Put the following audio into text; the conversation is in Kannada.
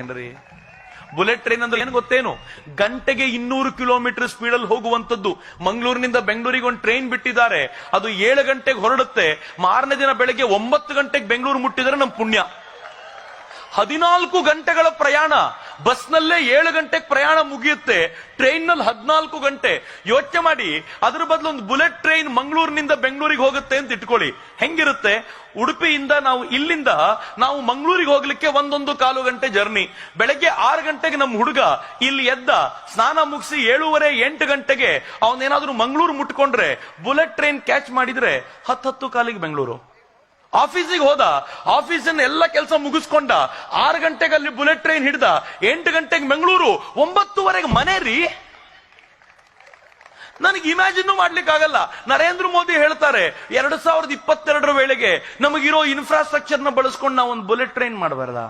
ಏನ್ರಿ ಬುಲೆಟ್ ಟ್ರೈನ್ ಅಂದ್ರೆ ಏನ್ ಗೊತ್ತೇನು? ಗಂಟೆಗೆ 200 ಕಿಲೋಮೀಟರ್ ಸ್ಪೀಡ್ ಅಲ್ಲಿ ಹೋಗುವಂತದ್ದು. ಮಂಗಳೂರಿನಿಂದ ಬೆಂಗಳೂರಿಗೆ ಒಂದು ಟ್ರೈನ್ ಬಿಟ್ಟಿದ್ದಾರೆ, ಅದು 7 ಗಂಟೆಗೆ ಹೊರಡುತ್ತೆ. ಮಾರನೇ ದಿನ ಬೆಳಗ್ಗೆ 9 ಗಂಟೆಗೆ ಬೆಂಗಳೂರು ಮುಟ್ಟಿದ್ರೆ ನಮ್ ಪುಣ್ಯ. 14 ಗಂಟೆಗಳ ಪ್ರಯಾಣ. ಬಸ್ನಲ್ಲೇ 7 ಗಂಟೆಗೆ ಪ್ರಯಾಣ ಮುಗಿಯುತ್ತೆ, ಟ್ರೈನ್ ನಲ್ಲಿ 14 ಗಂಟೆ. ಯೋಚನೆ ಮಾಡಿ, ಅದ್ರ ಬದಲು ಒಂದು ಬುಲೆಟ್ ಟ್ರೈನ್ ಮಂಗಳೂರಿನಿಂದ ಬೆಂಗಳೂರಿಗೆ ಹೋಗುತ್ತೆ ಅಂತ ಇಟ್ಕೊಳ್ಳಿ, ಹೆಂಗಿರುತ್ತೆ? ಉಡುಪಿಯಿಂದ ಇಲ್ಲಿಂದ ನಾವು ಮಂಗಳೂರಿಗೆ ಹೋಗ್ಲಿಕ್ಕೆ 1.25 ಗಂಟೆ ಜರ್ನಿ. ಬೆಳಗ್ಗೆ 6 ಗಂಟೆಗೆ ನಮ್ಮ ಹುಡುಗ ಇಲ್ಲಿ ಎದ್ದ, ಸ್ನಾನ ಮುಗಿಸಿ 7:30 8 ಗಂಟೆಗೆ ಅವನೇನಾದ್ರೂ ಮಂಗಳೂರು ಮುಟ್ಕೊಂಡ್ರೆ, ಬುಲೆಟ್ ಟ್ರೈನ್ ಕ್ಯಾಚ್ ಮಾಡಿದ್ರೆ 10 ಕಾಲಿಗೆ ಬೆಂಗಳೂರು. ಆಫೀಸಿಗೆ ಹೋದ, ಆಫೀಸಿನ ಎಲ್ಲ ಕೆಲಸ ಮುಗಿಸ್ಕೊಂಡ, 6 ಗಂಟೆಗೆ ಅಲ್ಲಿ ಬುಲೆಟ್ ಟ್ರೈನ್ ಹಿಡ್ದ, 8 ಗಂಟೆಗೆ ಬೆಂಗಳೂರು, 9:30 ಮನೆ ರೀ. ನನಗೆ ಇಮ್ಯಾಜಿನ್ ಮಾಡ್ಲಿಕ್ಕೆ ಆಗಲ್ಲ. ನರೇಂದ್ರ ಮೋದಿ ಹೇಳ್ತಾರೆ 2022 ವೇಳೆಗೆ ನಮಗಿರೋ ಇನ್ಫ್ರಾಸ್ಟ್ರಕ್ಚರ್ ನ ಬಳಸ್ಕೊಂಡು ನಾವು ಒಂದು ಬುಲೆಟ್ ಟ್ರೈನ್ ಮಾಡಬಾರ್ದ?